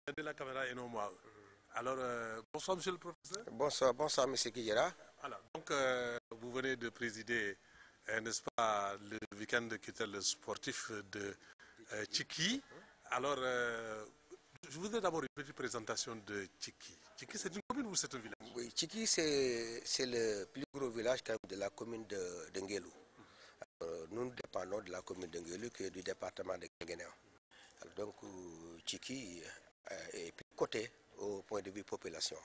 regardez la caméra et non moi. Alors, bonsoir, monsieur le professeur. Bonsoir, monsieur Kijera. Alors, donc, vous venez de présider, n'est-ce pas, le week-end culturel sportif de Tchiki. Alors, je voudrais d'abord une petite présentation de Tchiki. Tchiki, c'est une commune ou c'est un village? Oui, Tchiki, c'est le plus gros village de la commune de Nguelou. Nous dépendons de la commune de Nguelou, qui est du département de Guinguinéo. Donc, Tchiki est plus coté au point de vue population.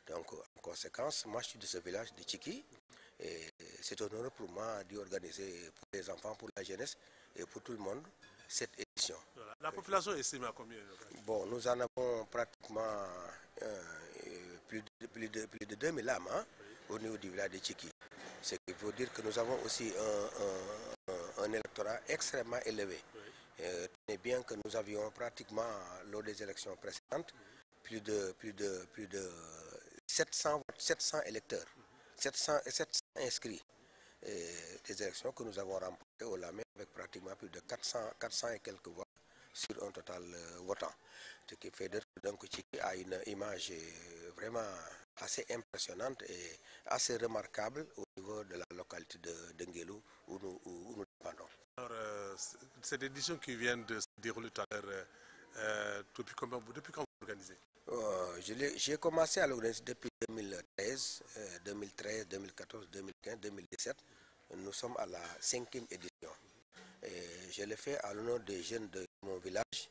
Donc, en conséquence, moi, je suis de ce village de Tchiki. Et c'est un honneur pour moi d'y organiser pour les enfants, pour la jeunesse et pour tout le monde cette édition. Voilà. La population est estimée à combien? Bon, nous en avons pratiquement plus de 2000 âmes au niveau du village de Tchiki. Ce qui veut dire que nous avons aussi un électorat extrêmement élevé. Tenez bien que nous avions pratiquement, lors des élections précédentes, plus de 700 électeurs, 700 inscrits. Des élections que nous avons remportées au Lamé avec pratiquement plus de 400 et quelques voix sur un total votant. Ce qui fait donc Tchiki a une image vraiment assez impressionnante et assez remarquable au niveau de la localité de Nguelou où nous dépendons. Alors, cette édition qui vient de se dérouler tout à l'heure, depuis quand vous organisez? J'ai commencé à l'organiser depuis 2013, 2014, 2015, 2017. Nous sommes à la 5e édition. Et je l'ai fait à l'honneur des jeunes de mon village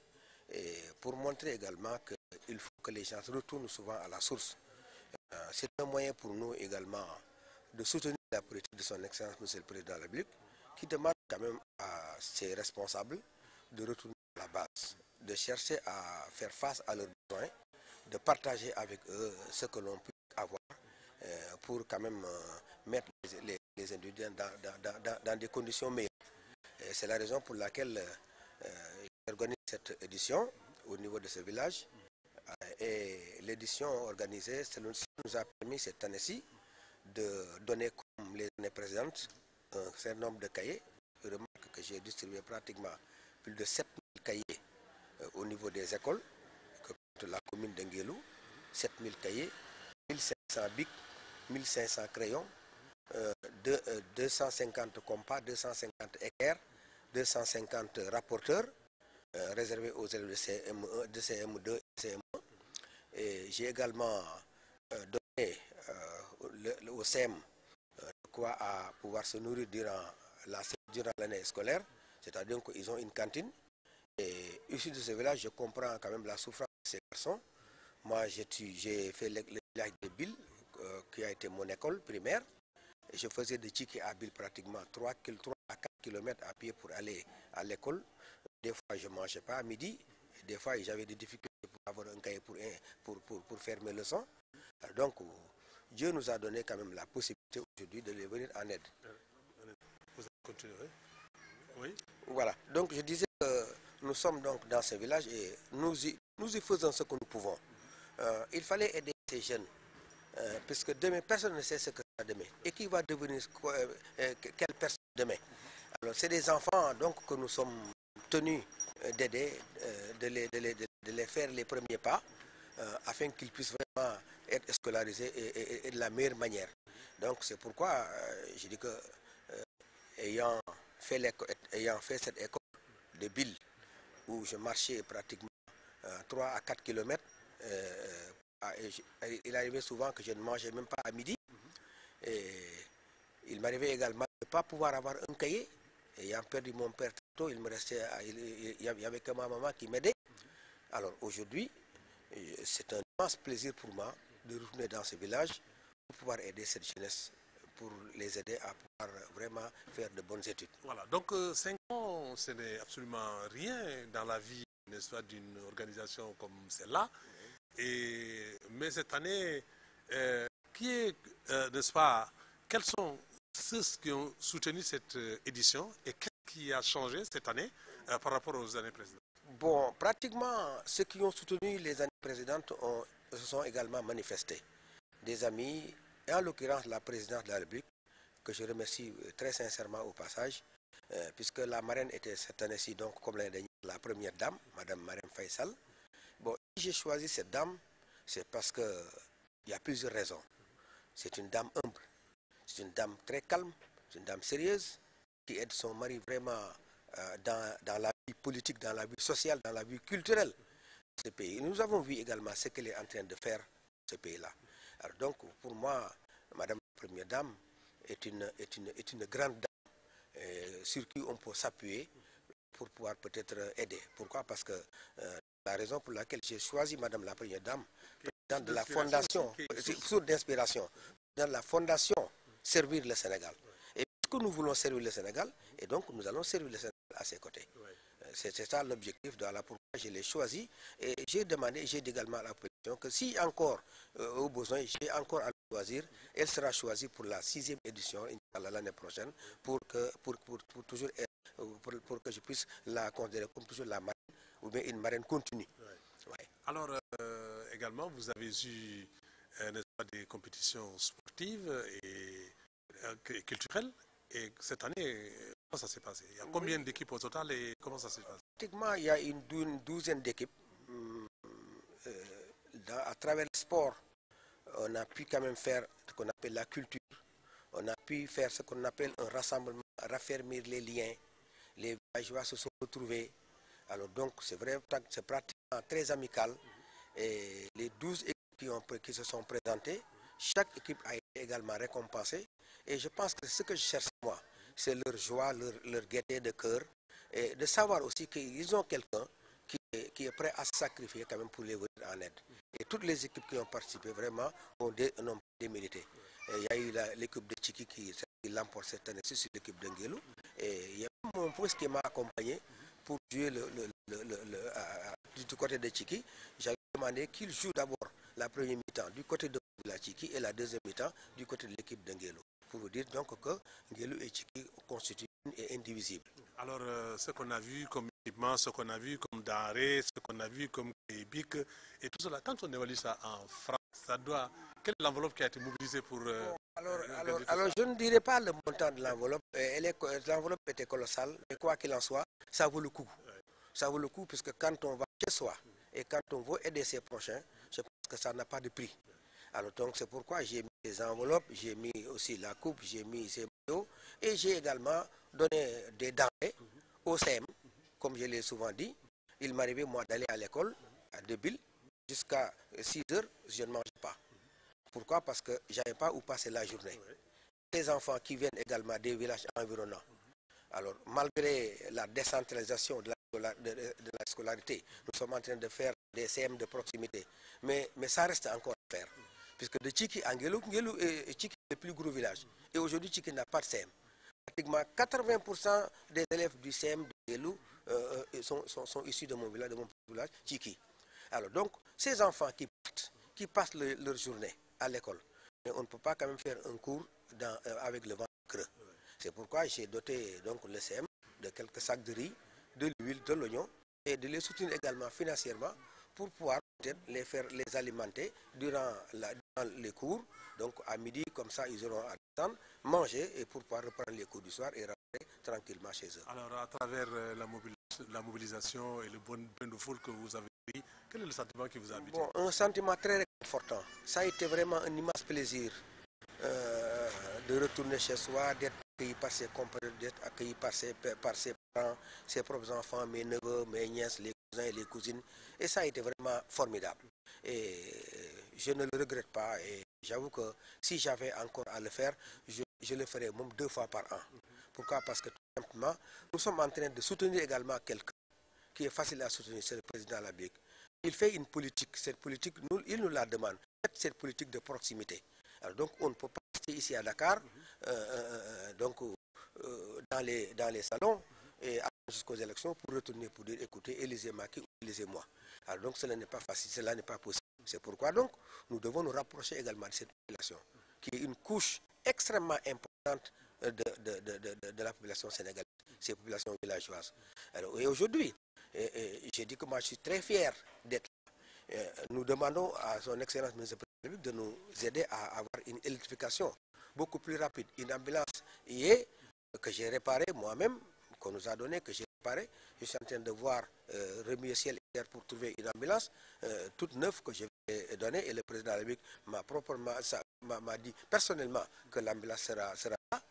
et pour montrer également qu'il faut que les gens retournent souvent à la source. C'est un moyen pour nous également de soutenir la politique de son Excellence, M. le Président de la République, qui demande quand même à ses responsables de retourner à la base, de chercher à faire face à leurs besoins, de partager avec eux ce que l'on peut avoir pour quand même mettre les individus dans des conditions meilleures. C'est la raison pour laquelle j'organise cette édition au niveau de ce village. Et l'édition organisée, ça nous a permis cette année-ci de donner, comme les années précédentes, un certain nombre de cahiers. Je remarque que j'ai distribué pratiquement plus de 7000 cahiers au niveau des écoles, que la commune de Nguelou, 7000 cahiers, 1500 bics, 1500 crayons, 250 compas, 250 équerres, 250 rapporteurs réservés aux élèves de CM1, de CM2 et CM1. Et j'ai également donné au CM quoi à pouvoir se nourrir durant l'année scolaire, c'est-à-dire qu'ils ont une cantine. Et issu de ce village, je comprends quand même la souffrance de ces garçons. Moi, j'ai fait le village de Bill, qui a été mon école primaire. Et je faisais de Tchiki à Bill pratiquement 3 à 4 km à pied pour aller à l'école. Des fois, je ne mangeais pas à midi. Des fois, j'avais des difficultés pour avoir un cahier pour faire mes leçons. Donc, Dieu nous a donné quand même la possibilité aujourd'hui de les venir en aide. Vous continuerez? Oui. Voilà. Donc, je disais que nous sommes donc dans ce village et nous y faisons ce que nous pouvons. Il fallait aider ces jeunes, puisque demain, personne ne sait ce que sera demain. Et qui va devenir quelle personne demain? Alors, c'est des enfants donc que nous sommes tenus d'aider, de les faire les premiers pas, afin qu'ils puissent vraiment être scolarisés et de la meilleure manière. Donc, c'est pourquoi je dis que, ayant fait cette école de Bill, où je marchais pratiquement 3 à 4 km, il arrivait souvent que je ne mangeais même pas à midi. Et il m'arrivait également de ne pas pouvoir avoir un cahier. Ayant perdu mon père tôt, il n'y avait que ma maman qui m'aidait. Alors aujourd'hui, c'est un immense plaisir pour moi de retourner dans ce village pour pouvoir aider cette jeunesse, pour les aider à pouvoir vraiment faire de bonnes études. Voilà, donc 5 ans, ce n'est absolument rien dans la vie, n'est-ce pas, d'une organisation comme celle-là. Mais cette année, n'est-ce pas, quels sont ceux qui ont soutenu cette édition et qu'est-ce qui a changé cette année par rapport aux années précédentes? Bon, pratiquement ceux qui ont soutenu les années précédentes se sont également manifestés. Des amis, et en l'occurrence la présidente de la République, que je remercie très sincèrement au passage, puisque la marraine était cette année-ci, donc comme l'année dernière, la première dame, Madame Marème Faisal. Bon, j'ai choisi cette dame, c'est parce qu'il y a plusieurs raisons. C'est une dame humble, c'est une dame très calme, c'est une dame sérieuse, qui aide son mari vraiment dans la vie politique, dans la vie sociale, dans la vie culturelle de ce pays. Et nous avons vu également ce qu'elle est en train de faire dans ce pays-là. Alors donc, pour moi, Madame la Première Dame est une grande dame sur qui on peut s'appuyer pour pouvoir peut-être aider. Pourquoi? Parce que la raison pour laquelle j'ai choisi Madame la Première Dame, présidente de la fondation, source d'inspiration, dans la fondation Servir le Sénégal. Et puisque nous voulons servir le Sénégal, et donc nous allons servir le Sénégal à ses côtés. C'est ça l'objectif, voilà pourquoi je l'ai choisi. Et j'ai demandé, j'ai dit également à la population que si encore, au besoin, j'ai encore à le choisir, elle sera choisie pour la 6e édition, l'année prochaine, pour que je puisse la considérer comme toujours la marraine, ou bien une marraine continue. Ouais. Alors, également, vous avez eu des compétitions sportives et culturelles. Et cette année, comment ça s'est passé? Il y a combien d'équipes au total et comment ça s'est passé? Pratiquement, il y a une douzaine d'équipes. À travers le sport, on a pu quand même faire ce qu'on appelle la culture. On a pu faire ce qu'on appelle un rassemblement, raffermir les liens. Les villageois se sont retrouvés. Alors donc, c'est vrai, c'est pratiquement très amical. Et les 12 équipes qui se sont présentées, chaque équipe a été également récompensée. Et je pense que ce que je cherche moi, c'est leur joie, leur gaieté de cœur, et de savoir aussi qu'ils ont quelqu'un qui est prêt à se sacrifier quand même pour les venir en aide. Et toutes les équipes qui ont participé vraiment ont démérité. Il y a eu l'équipe de Tchiki qui l'emporte cette année sur l'équipe d'Enguelou. Et il y a mon poste qui m'a accompagné pour jouer du côté de Tchiki. J'avais demandé qu'il joue d'abord la première mi-temps du côté de la Tchiki et la deuxième mi-temps du côté de l'équipe d'Enguelou. Pour vous dire donc que Nguelou et Tchiki constituent une et indivisible. Alors, ce qu'on a vu comme équipement, ce qu'on a vu comme denrées, ce qu'on a vu comme bic et tout cela, quand on évalue ça en francs, ça doit... Quelle est l'enveloppe qui a été mobilisée pour... Alors, je ne dirais pas le montant de l'enveloppe. L'enveloppe était colossale, mais quoi qu'il en soit, ça vaut le coup. Ça vaut le coup puisque quand on va chez soi et quand on veut aider ses prochains, je pense que ça n'a pas de prix. Alors donc c'est pourquoi j'ai mis les enveloppes, j'ai mis aussi la coupe, j'ai mis ces maillots et j'ai également donné des denrées au CM, comme je l'ai souvent dit. Il m'arrivait moi d'aller à l'école à Debil jusqu'à 6 heures, je ne mangeais pas. Pourquoi? Parce que je n'avais pas où passer la journée. Les enfants qui viennent également des villages environnants. Alors malgré la décentralisation de la scolarité, nous sommes en train de faire des CM de proximité, mais ça reste encore à faire. Puisque de Tchiki à Nguelou, Tchiki est le plus gros village. Et aujourd'hui, Tchiki n'a pas de CM. Pratiquement 80% des élèves du CM de Nguelou sont issus de mon village, Tchiki. Alors donc, ces enfants qui passent leur journée à l'école, on ne peut pas quand même faire un cours avec le ventre creux. C'est pourquoi j'ai doté donc le CM de quelques sacs de riz, de l'huile, de l'oignon et de les soutenir également financièrement pour pouvoir peut-être les alimenter durant les cours. Donc à midi, comme ça, ils auront à attendre, manger et pour pouvoir reprendre les cours du soir et rentrer tranquillement chez eux. Alors à travers la mobilisation et le bon de foule que vous avez pris, quel est le sentiment qui vous a habité? Bon, un sentiment très réconfortant. Ça a été vraiment un immense plaisir de retourner chez soi, d'être accueilli par ses compagnons, d'être accueilli par ses parents, ses propres enfants, mes neveux, mes nièces, les cousins et les cousines. Et ça a été vraiment formidable. Et je ne le regrette pas. Et j'avoue que si j'avais encore à le faire, je le ferais même 2 fois par an. Pourquoi? Parce que tout simplement, nous sommes en train de soutenir également quelqu'un qui est facile à soutenir, c'est le président de la République. Il fait une politique. Cette politique, il nous la demande. Cette politique de proximité. Alors donc, on ne peut pas rester ici à Dakar, dans les salons, et jusqu'aux élections pour retourner pour dire, écoutez, élisez Macky ou élisez-moi. Alors donc, cela n'est pas facile, cela n'est pas possible. C'est pourquoi donc, nous devons nous rapprocher également de cette population, qui est une couche extrêmement importante de la population sénégalaise, ces populations villageoises. Alors, et aujourd'hui, j'ai dit que moi je suis très fier d'être là. Nous demandons à son Excellence ministre de nous aider à avoir une électrification beaucoup plus rapide, une ambulance que j'ai réparée moi-même, qu'on nous a donné, que j'ai réparée. Je suis en train de voir Remier Ciel pour trouver une ambulance toute neuve que je vais donner, et le président de la République m'a dit personnellement que l'ambulance sera là.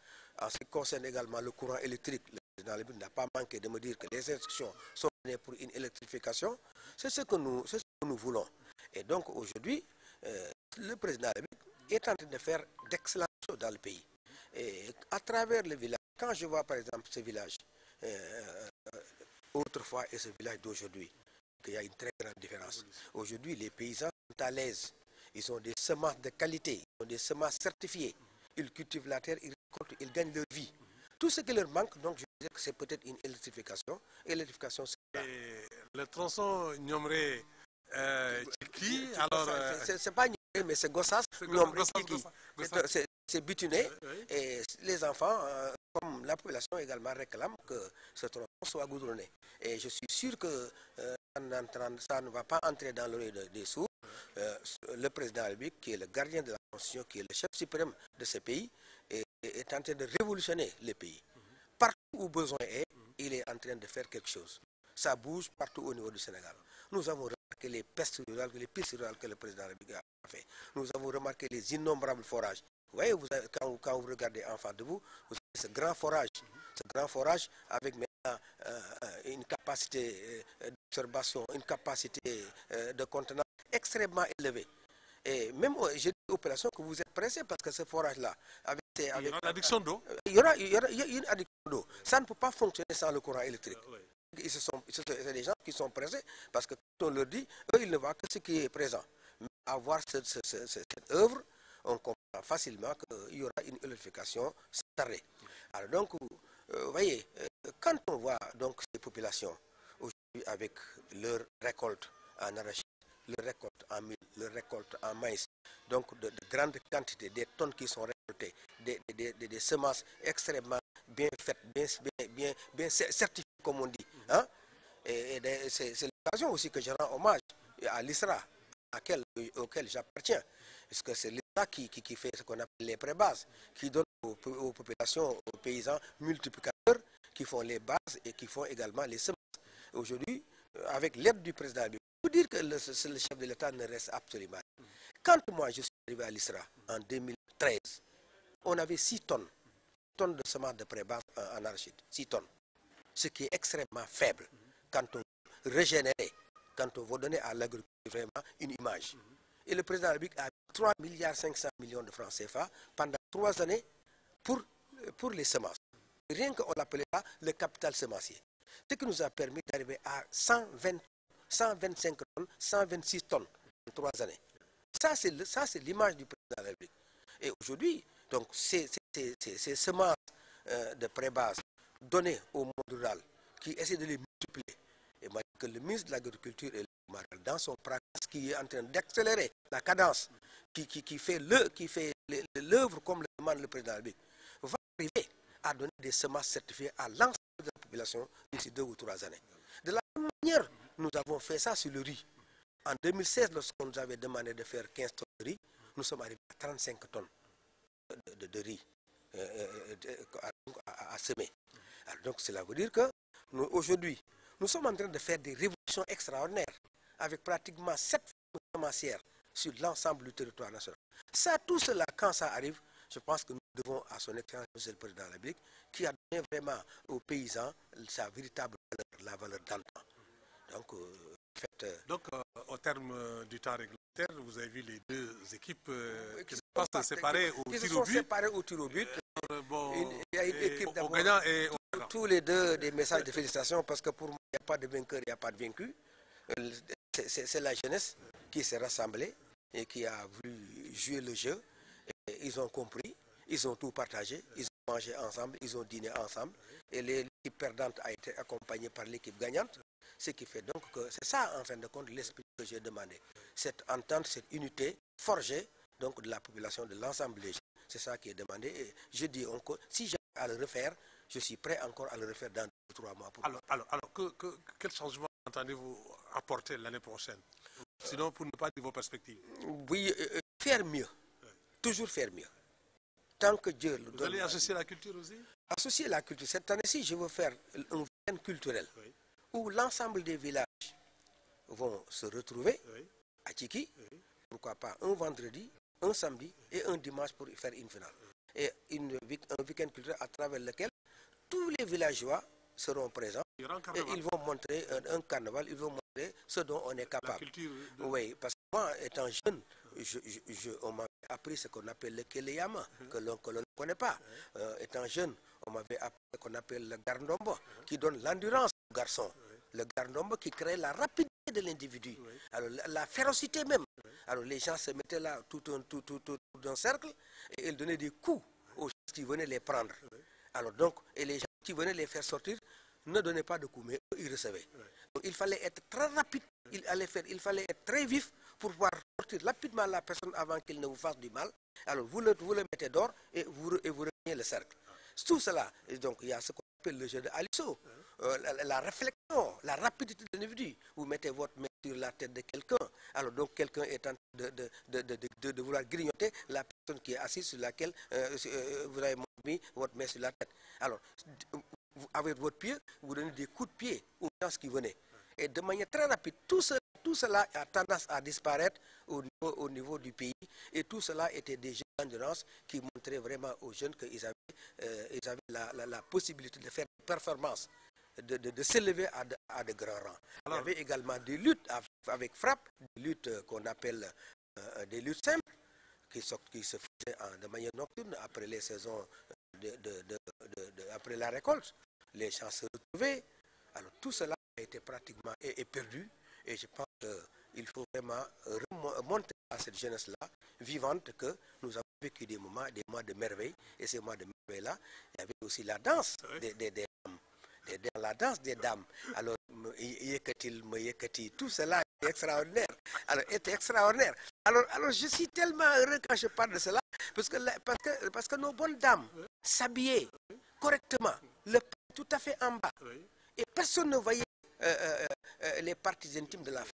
En ce qui concerne également le courant électrique, le président de la République n'a pas manqué de me dire que les instructions sont données pour une électrification. C'est ce que nous voulons. Et donc aujourd'hui, le président de la République est en train de faire d'excellentes choses dans le pays. Et à travers le village, quand je vois par exemple ce village autrefois et ce village d'aujourd'hui, qu'il y a une très grande différence. Aujourd'hui, les paysans sont à l'aise. Ils ont des semences de qualité, ils ont des semences certifiées. Ils cultivent la terre, ils récoltent, ils gagnent leur vie. Tout ce qui leur manque, donc je disais que c'est peut-être une électrification. Électrification, c'est le tronçon Nyomré Tchiki, alors... C'est pas Nyomré, mais c'est Gossas, Nyomré Tchiki. C'est bituné, et les enfants, comme la population également, réclament que ce tronçon soit goudronné. Et je suis sûr que ça ne va pas entrer dans l'oreille des sourds. Le président de la République, qui est le gardien de la Constitution, qui est le chef suprême de ce pays, est en train de révolutionner le pays. Partout où besoin est, il est en train de faire quelque chose. Ça bouge partout au niveau du Sénégal. Nous avons remarqué les pistes rurales que le président de la République a fait. Nous avons remarqué les innombrables forages. Vous voyez, quand vous regardez en face de vous, vous avez ce grand forage. Ce grand forage avec maintenant une capacité d'observation, une capacité de contenance extrêmement élevée. Et même, j'ai dit aux opérations que vous êtes pressés parce que ce forage-là, il y aura une addiction d'eau. Il y aura une addiction d'eau. Ça ne peut pas fonctionner sans le courant électrique. C'est des gens qui sont pressés parce que quand on leur dit, eux, ils ne voient que ce qui est présent. Mais avoir cette œuvre, on comprend facilement qu'il y aura une électrification sans arrêt. Alors donc, vous voyez, quand on voit donc ces populations aujourd'hui avec leur récolte en arachide, leur récolte en mil, leur récolte en maïs, donc de grandes quantités, des tonnes qui sont récoltées, des semences extrêmement bien faites, bien certifiées, comme on dit. Hein? Et c'est l'occasion aussi que je rends hommage à l'ISRA, auquel j'appartiens, parce que c'est l'État qui fait ce qu'on appelle les prébases, qui donne aux populations, aux paysans multiplicateurs, qui font les bases et qui font également les semences. Aujourd'hui, avec l'aide du président, il faut dire que le chef de l'État ne reste absolument rien. Quand moi je suis arrivé à l'ISRA en 2013, on avait 6 tonnes de semences de prébase en arachide, 6 tonnes, ce qui est extrêmement faible quand on régénérer, quand on veut donner à l'agriculture vraiment une image. Et le président de la République a mis 3,5 milliards de francs CFA pendant 3 années pour les semences. Rien qu'on l'appelait là le capital semencier. Ce qui nous a permis d'arriver à 125 tonnes, 126 tonnes en 3 années. Ça, c'est l'image du président de la République. Et aujourd'hui, donc, ces semences de prébase données au monde rural, qui essaient de les multiplier, et moi, que le ministre de l'Agriculture et dans son pratique, qui est en train d'accélérer la cadence, qui fait l'œuvre comme le demande le président de la République, va arriver à donner des semences certifiées à l'ensemble de la population d'ici 2 ou 3 années. De la même manière, nous avons fait ça sur le riz. En 2016, lorsqu'on nous avait demandé de faire 15 tonnes de riz, nous sommes arrivés à 35 tonnes de riz à semer. Alors donc cela veut dire que aujourd'hui, nous sommes en train de faire des révolutions extraordinaires avec pratiquement 7 semencières sur l'ensemble du territoire national. Ça, tout cela, quand ça arrive, je pense que nous devons à son excellence, monsieur le président de la République, qui a donné vraiment aux paysans sa véritable valeur, la valeur d'antan. Donc, au terme du temps réglementaire, vous avez vu les 2 équipes qui se séparer au tir au but. Il y a une équipe au gagnant et tous les 2 des messages de félicitations, parce que pour moi, il n'y a pas de vainqueur, il n'y a pas de vaincu. C'est la jeunesse qui s'est rassemblée et qui a voulu jouer le jeu. Et ils ont compris, ils ont tout partagé, ils ont mangé ensemble, ils ont dîné ensemble. Et l'équipe perdante a été accompagnée par l'équipe gagnante. Ce qui fait donc que c'est ça, en fin de compte, l'esprit que j'ai demandé. Cette entente, cette unité forgée donc, de la population, de l'ensemble des gens. C'est ça qui est demandé. Et je dis encore, si j'ai à le refaire, je suis prêt encore à le refaire dans 2 ou 3 mois. Alors quel changement entendez-vous apporter l'année prochaine? Sinon, pour ne pas dire vos perspectives. Oui, faire mieux. Toujours faire mieux. Tant que Dieu le donne. Vous allez associer la culture aussi? Associer la culture. Cette année-ci, je veux faire un week-end culturel où l'ensemble des villages vont se retrouver à Tchiki, pourquoi pas un vendredi, un samedi et un dimanche pour faire une finale. Et un week-end culturel à travers lequel tous les villageois seront présents et ils vont montrer un carnaval, ils vont montrer ce dont on est capable. Oui, parce que moi, étant jeune, on m'avait appris ce qu'on appelle le keleyama, que l'on ne connaît pas. Étant jeune, on m'avait appris ce qu'on appelle le garndombo, qui donne l'endurance au garçon. Le garndombo qui crée la rapidité de l'individu. Alors la férocité même. Alors les gens se mettaient là tout d'un cercle et ils donnaient des coups aux gens qui venaient les prendre. Alors donc, et les gens qui venaient les faire sortir ne donnaient pas de coups, mais eux, ils recevaient. Donc il fallait être très rapide, il fallait être très vif pour pouvoir sortir rapidement la personne avant qu'il ne vous fasse du mal. Alors vous le mettez dehors et vous revenez le cercle. Tout cela, et donc il y a ce qu'on appelle le jeu de Aliso, la réflexion, la rapidité de l'individu. Vous mettez votre main sur la tête de quelqu'un, alors donc quelqu'un est en train de vouloir grignoter la personne qui est assise sur laquelle vous avez mis votre main sur la tête. Alors, avec votre pied, vous donnez des coups de pied aux gens qui venaient. Et de manière très rapide, tout cela a tendance à disparaître au niveau du pays. Et tout cela était des jeux d'endurance qui montraient vraiment aux jeunes qu'ils avaient la possibilité de faire des performances, de s'élever à de grands rangs. Il y avait également des luttes avec frappe, des luttes qu'on appelle des luttes simples, qui se faisaient de manière nocturne après les saisons, après la récolte. Les gens se retrouvaient. Alors tout cela a été pratiquement perdu. Et je pense qu'il faut vraiment remonter à cette jeunesse-là, vivante, que nous avons vécu des mois de merveille. Et ces mois de merveille-là, il y avait aussi la danse des dames. La danse des dames. Alors, tout cela est extraordinaire. Alors, était extraordinaire. Alors, je suis tellement heureux quand je parle de cela, parce que nos bonnes dames s'habillaient correctement, le pain tout à fait en bas. Et personne ne voyait les parties intimes de la femme.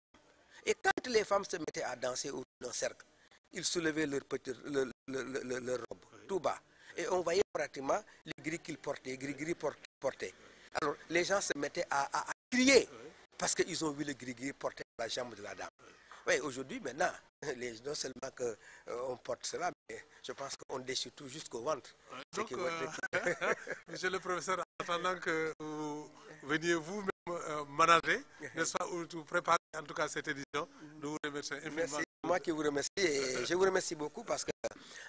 Et quand les femmes se mettaient à danser autour d'un cercle, ils soulevaient leur robe tout bas. Et on voyait pratiquement les gris qu'ils portaient, les gris portaient. Alors les gens se mettaient à crier parce qu'ils ont vu le gris porter la jambe de la dame. Oui, aujourd'hui, maintenant, non seulement qu'on porte cela, mais je pense qu'on déchire tout jusqu'au ventre. Donc, monsieur le professeur, en attendant que vous veniez vous-même manager, n'est-ce pas, ou vous préparer en tout cas cette édition, nous vous remercions infiniment. Merci, moi qui vous remercie, et je vous remercie beaucoup parce que,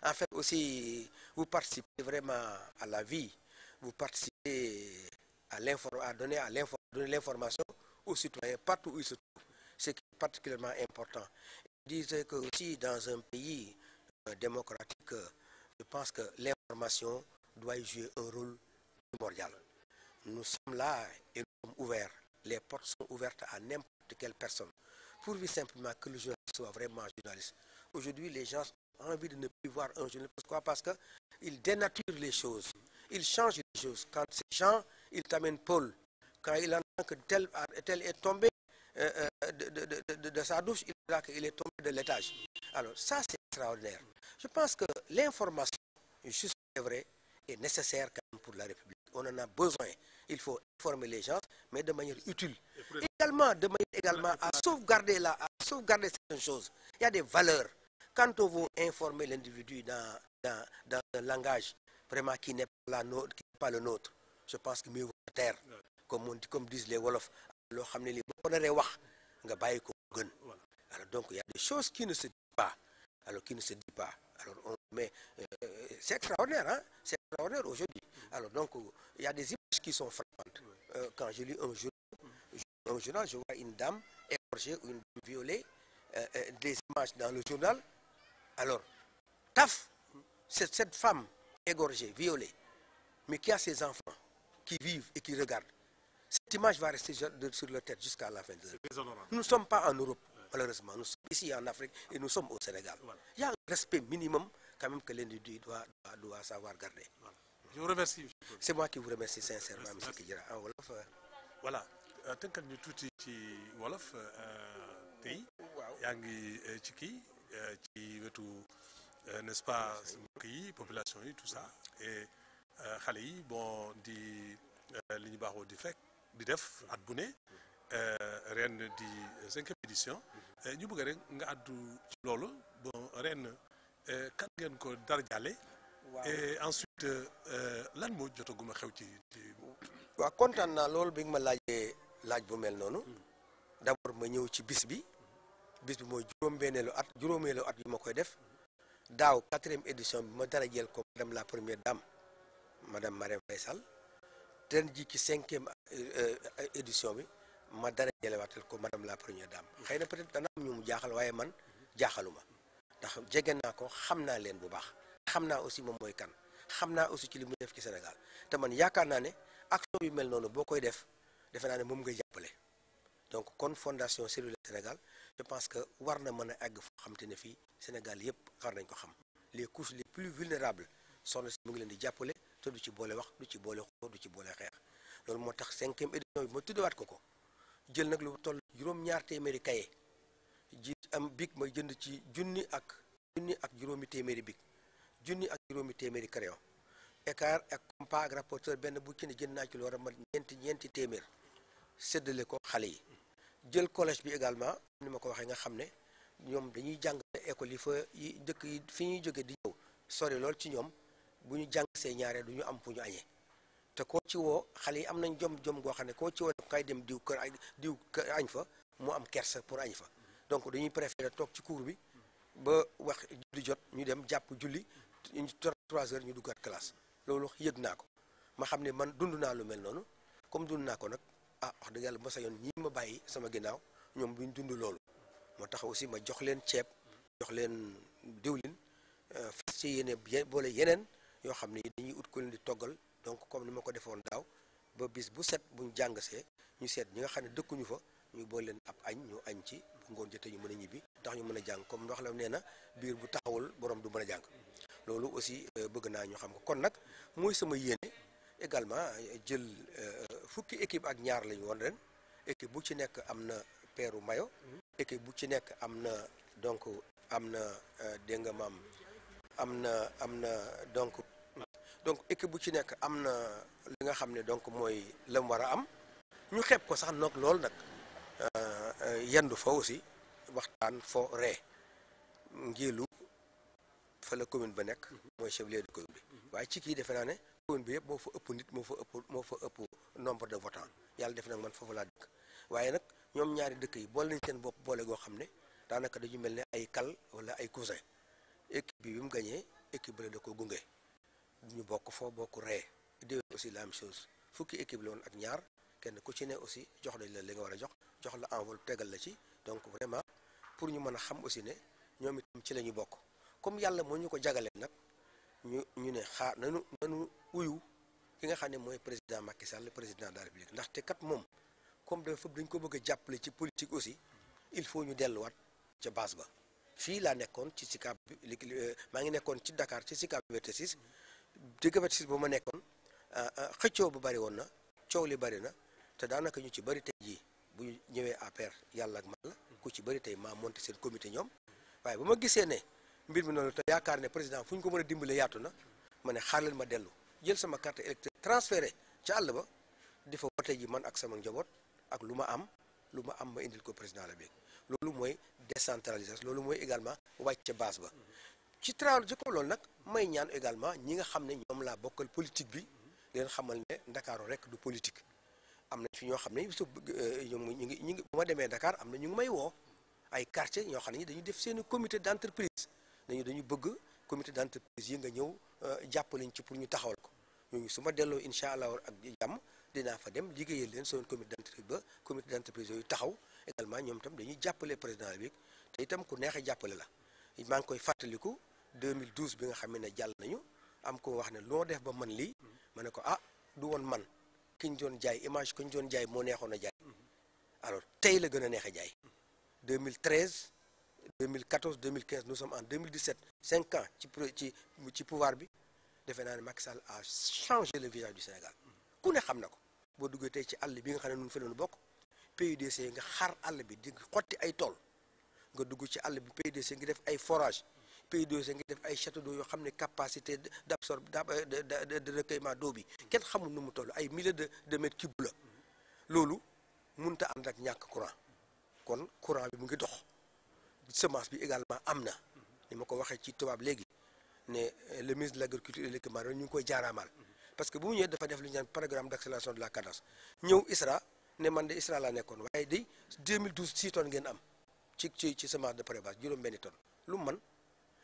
en fait, aussi, vous participez vraiment à la vie, vous participez à donner l'information aux citoyens partout où ils se trouvent, ce qui est particulièrement important. Je disais que aussi dans un pays démocratique, je pense que l'information doit jouer un rôle primordial. Nous sommes là et nous sommes ouverts. Les portes sont ouvertes à n'importe quelle personne, pourvu simplement que le journaliste soit vraiment journaliste. Aujourd'hui, les gens ont envie de ne plus voir un journaliste. Pourquoi? Parce qu'ils dénaturent les choses, ils changent les choses. Quand ces gens, ils t'amènent Paul, quand il entend que tel est tombé de sa douche, il dira qu'il est tombé de l'étage. Alors ça, c'est extraordinaire. Je pense que l'information, juste c'est vrai, est nécessaire quand même pour la République. On en a besoin. Il faut informer les gens, mais de manière utile. Également, de manière à sauvegarder certaines choses. Il y a des valeurs. Quand on veut informer l'individu dans un langage vraiment qui n'est pas le nôtre, je pense que mieux vaut taire, comme disent les Wolofs. Alors donc il y a des choses qui ne se disent pas. Alors c'est extraordinaire, hein? C'est extraordinaire aujourd'hui. Alors donc il y a des images qui sont frappantes. Quand je lis un journal, je vois une dame égorgée ou une dame violée, des images dans le journal. Alors, taf, c'est cette femme égorgée, violée, mais qui a ses enfants qui vivent et qui regardent. Cette image va rester sur leur tête jusqu'à la fin de l'année. Nous ne sommes pas en Europe, malheureusement. Nous sommes ici en Afrique et nous sommes au Sénégal. Voilà. Il y a un respect minimum quand même que l'individu doit savoir garder. Voilà. Je vous remercie. C'est moi qui vous remercie sincèrement, M. Kidira. En Wolof. Voilà. Tënkal ñu tuuti ci Wolof tey yaa ngi ci kii ci wetu n'est-ce pas mbokk yi population yi tout ça et xale yi bon di li ñu baaxoo di def at bu ne ren di 5e édition ñu bëgg rek nga àddu ci loolu bon ren kan ngeen ko darjaale et ensuite lan moo jotaguma xew ci waaw kontaan naa loolu bi nga ma laajee laaj bu mel noonu d'abord ma ñëw ci bis bi mooy juróomeelu at yu ma koy def daaw 4e édition bi ma dara jël ko madame la première dame madame Marième Faye Sall ren ji ci 5e édition bi ma dara jëlewaatal ko madame la première dame xëy na peut-être dana am ñu mu jaaxal waaye man jaaxaluma ndax jege naa ko xam naa leen bu baax xam naa aussi moom mooy kan xam naa aussi ci li mu def ci Sénégal te man yaakaar naa ne action yu mel noonu boo koy def defe naa ne moom ngay jàppale donc kon fondation Cellulaire Sénégal je pense que war na mën a àgg foo xam te ne fii Sénégal yëpp war nañ ko xam les couches les plus vulnérables soxna si mu ngi leen di jàppale te du ci boole wax du ci boole xoo du ci boole xeex loolu moo tax 5e édition bi ma tuddewaat ko jël nag lu toll juróom-ñaar téeméeri kaye ji am big may jënd ci junni ak juróomi téeméeri big junni ak juróomi téeméeri crayon écart ak compas ak rapporteur benn bu ci ne jënd naa ci lu war a mat ñeenti téeméer séddale ko xale yi jël collège bi également ni ma ko waxee nga xam ne ñoom dañuy jàng école yi fa yi dëkk yi fi ñuy jóge di ñëw sori lool ci ñoom bu ñu jàng see ñaaree du ñu am fu ñu añee te koo ci woo xale yi am nañ jom goo xam ne koo ci woo kay dem diw kër añ fa mu am kersa pour añ fa donc dañuy préférer toog ci cours bi ba wax julli jot ñu dem jàpp julli 3 heures ñu duggaat classe loolu yëg naa ko ma xam ne man dund naa lu mel noonu comme dund naa ko nag wax dëgg yàlla ma sa yoon ñii ma bàyyi sama ginnaaw ñoom buñ dund loolu moo tax aussi ma jox leen ceeb jox leen diwlin fas ci yéene boole yeneen yoo xam ne dañuy ut ko leen di toggal donc comme ni ma ko defoon daaw ba bis bu set buñ jàngasee ñu seet ñi nga xam ne dëkkuñu fa ñu boole leen ab añ ñu añ ci bu ngoon jotee ñu mën a ñibbi ndax ñu mën a jàng comme wax la nee na biir bu taxawul borom du mën a jàng loolu aussi bëgg naa ñu xam ko kon nag mooy sama yéene également jël fukki équipe ak ñaar lañu woon ren équipe bu ci nekk am na peeru mayo équipe bu ci nekk am na donc am na dégg nga maam am na donc équipe bu ci nekk am na li nga xam ne donc mooy la mu war a am ñu xeeb ko sax nag loolu nag yendu fa aussi waxtaan fo ree ngilu fa la commune ba nekk mooy chef-lieu de commune bi waaye ci kii defe naa ne commune bi yëpp moo fa ëpp nit moo fa ëpp nombre de votants yàlla def nag man foofu laa dëkk waaye nag ñoom ñaari dëkk yi boole nañ seen bopp boole goo xam ne daanaka dañu mel ne ay kal wala ay cousin équipe bi mu gañee équipe la da ko gunge ñu bokk foo bokk ree déwén aussi la même chose fukki équipe la woon ak ñaar kenn ku ci ne aussi jox nañ la li nga war a jox la enveloppe tegal la ci donc vraiment pour ñu mën a xam aussi ne ñoom itam ci la ñu bokk comme yàlla moo ñu ko jagalee nag ñu ne xaar nanu uyu ki nga xam ne mooy président Macky Sall le président de la République ndaxte kat moom comme dañ ko bëgg a jàppale ci politique aussi il faut ñu delluwaat ca base ba fii laa nekkoon ci Sicap maa ngi nekkoon ci Dakar ci Sicap Liberté 6 ci Liberté 6 bu ma nekkoon xëccoo bu bari woon na coow li bari na te daanaka ñu ci bari tey jii bu ñu ñëwee APR yàlla ak man la ku ci bari tey maa monté seen comité ñoom waaye bu ma gisee ne mbir mi noonu te yaakaar ne président fu ñu ko mën a dimbale yaatu na ma ne xaar leen ma dellu jël sama carte électeur transféré ca àll ba di fa wote ji man ak sama njaboot ak lu ma am ma indil ko président la bi loolu mooy décentralisation loolu mooy également wàcce base ba ci ko loolu nag may ñaan également ñi nga xam ne ñoom laa bokkal politique bi leen xamal ne Ndakaaru rek du politique am na fi ñoo xam ne ñu ngi bu ma demee Dakar am na ñu ngi may woo ay quartier ñoo xam ne dañu def seeni comité d'entreprise dañu bëgg comité d'entreprise yi nga ñëw jàppaleñ ci pour ñu taxawal ko ñooñu su ma delloo incha allah ak jàmm dinaa fa dem liggéeyal leen seen comité d'entreprise yooyu taxaw également ñoom itam dañuy jàppale président bi te itam ku neex a jàppale la maa ngi koy fàttaliku 2012 bi nga xam ne jàll nañu am ko wax ne loo def ba man lii ma ne ko du woon man ki ñu doon jaay image ki ñu doon jaay moo neexoon a jaay alors tey la gën a neex a jaay 2013 2014 2015 nous sommes en 2017 5 ans ci pouvoir bi defe naa ne Macky Sall a changé le visage du Sénégal ku ne xam na ko boo duggee tey ci àll bi nga xam ne nun fa doon bokk PUDC nga xar àll bi di xotti ay tool nga dugg ci àll bi PUDC ngi def ay forage PUDC ngi def ay château d'eau yoo xam ne capacité de recueillement d'eau bi kenn xamul nu mu toll ay milliers de mètres cubes la loolu mënut a ànd ak ñàkk courant kon courant bi mu ngi dox semence bi également am na ni ma ko waxee ci tubaab léegi ne le ministre de l'agriculture et de l'équipement ñu ngi koy jaaraamal parce que bu mu ñëwee dafa def lu ñu naan programme d'accélération de la cadence ñëw ISRA ne man de ISRA laa nekkoon waaye di 2012 6 tonnes ngeen am ci semence de pré-base juróom-benni tonnes lu mu man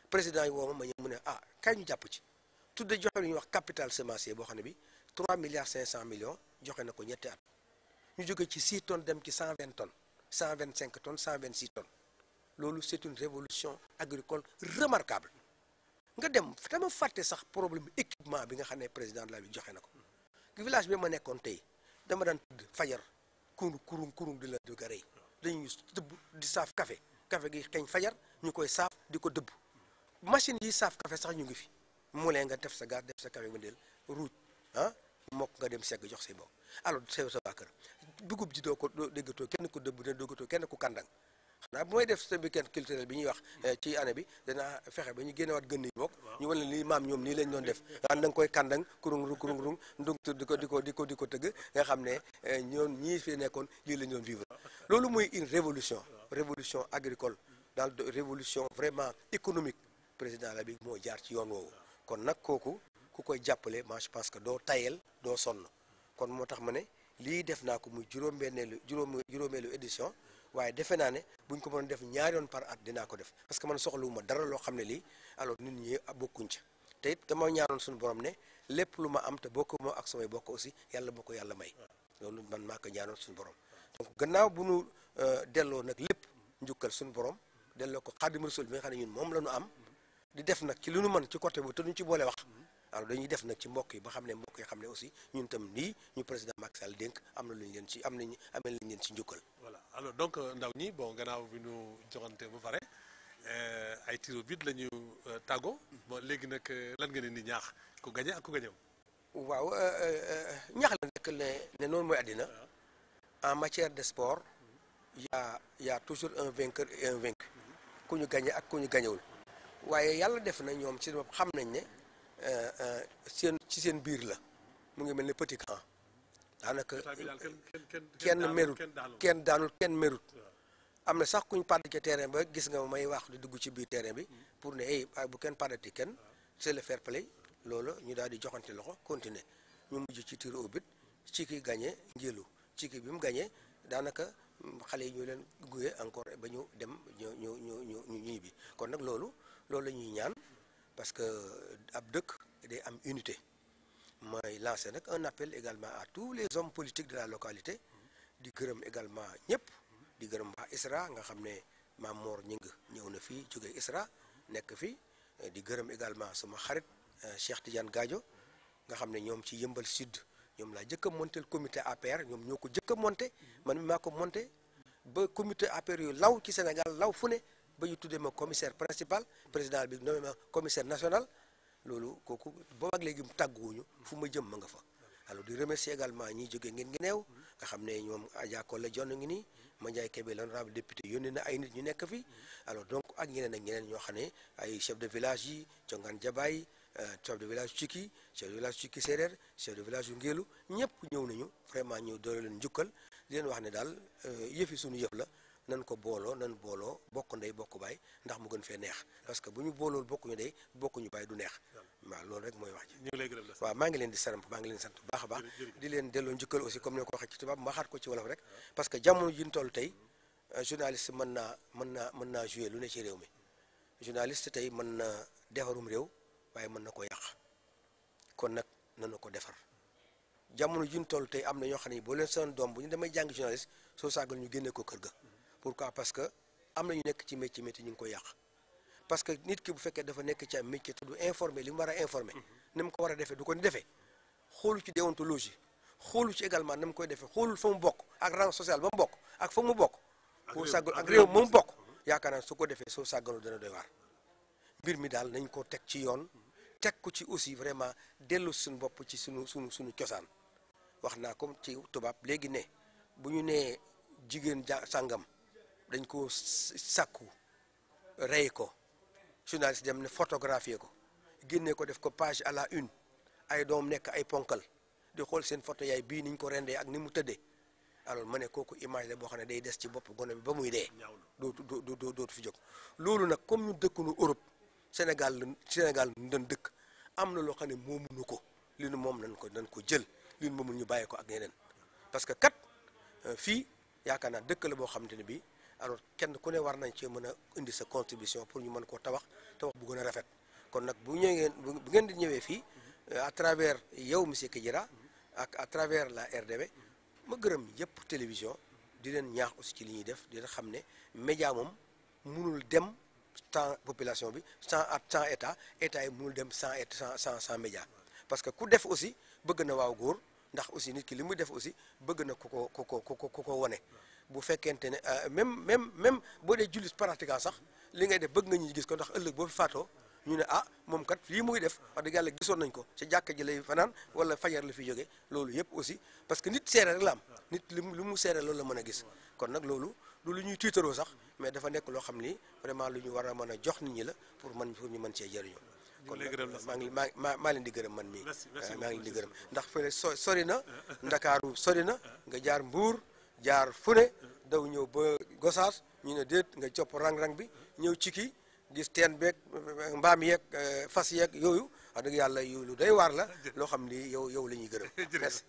président yi woo ma ñëw mu ne kaay ñu jàpp ci tudde joxe lu ñuy wax capital semencier boo xam ne bi 3 milliards 500 millions joxe na ko ñetti at ñu jóge ci 6 tonnes dem ci 120 tonnes 125 tonnes 126 tonnes loolu c'est une révolution agricole remarquable nga dem dama fàtte sax problème équipement bi nga xam ne président de la République joxe na ko village bi ma nekkoon tey dama daan tudd fajar kurung di la dugga rey dañuy dëbb di saaf café gi xeeñ fajar ñu koy saaf di ko dëbb machine yi saaf café sax ñu ngi fi mu lee nga def sa gaz def sa café ba ndeel ruuj mokk nga dem segg jox say bokk alors sa waa kër dugub ji doo déggatoo kenn ko dëbb ne déggatoo kenn ku kàndang xanaa bu may def sa week-end culturel bi ñuy wax ci année bi danaa fexe ba ñu génnewaat gën yi bokk ñu wane lii maam ñoom nii lañ doon def nga da nga koy kàndang kurung ndung di ko tëgg nga xam ne ñoom ñii fi nekkoon lii lañ doon vivre loolu mooy une révolution agricole dans révolution vraiment économique président la bi moo jaar ci yoon woowu kon nag kooku ku koy jàppale moi je pense que doo tayel doo sonn kon moo tax ma ne lii def naa ko muy juróomeelu édition waaye defe naa ne buñ ko mën def ñaari yoon par at dinaa ko def parce que man soxlawuma dara loo xam ne lii alors nit ñi bokkuñ ca te it dama ñaanoon suñu borom ne lépp lu ma am te bokk moo ak samay bokk aussi yàlla bokk yàlla may loolu man maa ko ñaanoon suñu borom donc gannaaw bu nu delloo nag lépp njukkal suñu borom delloo ko Xaadimu Rasuul bi nga xam ne ñun moom la ñu am di def nag ci lu nu mën ci côté bu te duñ ci boole wax alors dañuy def nag ci mbokk yi ba xam ne mbokk yi xam ne aussi ñun tam nii ñu président Macky Sall dénk am na lu ñu leen ci amee lañ leen ci njukkal. voilà alors donc ndaw ñi bon gannaaw bi ñu joxante ba pare ay tir au but la ñu tàggoo bon léegi nag lan nga leen di ñaax ku gañe ak ku gañew waaw ñaax la nekk ne noonu mooy àddina en matière de sport y a toujours un vainqueur et un vaincu ku ñu gañe ak ku ñu gañewul waaye yàlla def na ñoom ci bopp xam nañ ne ci seen biir la mu ngi mel ni petit camp daanaka kenn merut kenn daanul kenn merut am na sax kuñ pàdd ci terrain ba gis nga may wax di dugg ci biir terrain bi pour ne bu kenn pàddati kenn c'est le fair play loolu ñu daal di joxante loxo continuer ñu mujj ci tir au but ci ki gagné njëlu ci ki bi mu gagné daanaka xale yi ñu leen guye encore ba ñu dem ñu ñuy bi kon nag loolu la ñuy ñaan parce que ab dëkk day am unité mooy lancer nag un appel également à tous les hommes politiques de la localité di gërëm également ñëpp di gërëm waa ISRA nga xam ne Maam Mor Ñing ñëw na fii jóge ISRA nekk fii di gërëm également sama xarit Cheikh Tidiane Gadio nga xam ne ñoom ci Yëmbal Sud ñoom laa jëkk a monté comité APR ñoom ñoo ko jëkk a monté man mi maa ko monté ba comité APR yu law ci Sénégal law fu ne ba ñu tuddee ma commissaire principal président bi nommé ma commissaire national loolu kooku boobu ak léegi mu tàgguwuñu fu ma jëm ma nga fa alors di remercier également ñiy jógee ngeen ngi neew nga xam ne ñoom Adja Kolle Jonn ngi nii Mandiaye Kébé l'honorable député yónnee na ay nit ñu nekk fi alors donc ak ñeneen ñoo xam ne ay chef de village yi Congaan Jabaay chef de village Cikki chef de village Cikki Séeréer chef de village yu Ngéelu ñëpp ñëw nañu vraiment ñëw doole leen njukkal di leen wax ne daal yëfi suñu yëf la nan ko booloo bokk ndey bokk baay ndax mu gën fee neex parce que bu ñu boolool bokkuñu ndey bokkuñu baay du neex waaw loolu rek mooy wax ji waaw maa ngi leen di sant bu baax a baax di leen delloo njukkal aussi comme ne ko waxee ci tubaab ma xaat ko ci wolof rek parce que jamono ji ñu toll tey journaliste mën naa jouer lu ne ci réew mi journaliste tey mën na defarum réew waaye mën na ko yàq kon nag nanu ko defar jamono ji ñu toll tey am na ñoo xam ne boo leen seen doom bu ñu demee jàng journaliste soo sàggal ñu génne ko kër ga pourquoi parce que am na ñu nekk ci métier ñu ngi koy yàq parce que nit ki bu fekkee dafa nekk ci am métier te du informé li mu war a informé ni mu ko war a defee du ko ni defee xoolu ci déontologie xoolu ci également ni mu koy defee xoolul fa mu bokk ak rang social ba mu bokk ak fa mu bokk pour sàggal ak réew mu bokk yaakaar naa su ko defee soo sàggalu dana doy waar mbir mi daal nañ ko teg ci yoon teg ko ci aussi vraiment dellu suñu bopp ci suñu cosaan wax naa comme ci tubaab léegi ne bu ñu nee jigéen sàngam dañ ko sàkku rey ko journaliste dem ne photographier ko génnee ko def ko page à la une ay doom nekk ay ponkal di xool seen photo yaay bii niñ ko rendee ak ni mu tëddee alors ma ne kooku image la boo xam ne day des ci bopp gone bi ba muy dee dootu fi jóg loolu nag comme ñu dëkkunu Europe Sénégal dañ dëkk am na loo xam ne moomuñu ko li nu moom nañ ko jël li nu moomul ñu bàyyi ko ak ñeneen parce que kat fii yaakaar naa dëkk la boo xamante ne bii alors kenn ku ne war nañ cee mën a indi sa contribution pour ñu mën koo tabax bu gën a rafet kon nag bu ngeen di ñëwee fii à travers yow monsieur Kidira ak à travers la RDB ma gërëm yëpp télévision di leen ñaax aussi ci li ñuy def di leen xam ne média moom mënul dem sans population bi sans état yi mënul dem sans média parce que ku def aussi bëgg na waaw góor ndax aussi nit ki li muy def aussi bëgg na ku ko wane bu fekkente ne même boo dee jullit pratiquant sax li ngay def bëgg nga ñu gis ko ndax ëllëg boo fi faatoo ñu ne moom kat lii muy def wax dëgg yàlla gisoon nañ ko ci jàkka ji lay fanaan wala fajar la fi jóge loolu yëpp aussi parce que nit seere rek la am nit li mu seere loolu la mën a gis kon nag loolu du lu ñuy tiitaroo sax mais dafa nekk loo xam ni vraiment lu ñu war a mën a jox nit ñi la pour ñu mën cee jëriñoo kon maa leen di gërëm man mii maa ngi leen di gërëm ndax fële sori na Ndakaaru sori na nga jaar Mbuur jaar Fune daw ñëw ba Gosaas ñu ne déet nga copp rang-rang bi ñëw ci kii gis teen beeg mbaam yeeg fas yeeg yooyu wax dëgg yàlla lu day waar la loo xam ni yow la ñuy gërëm merci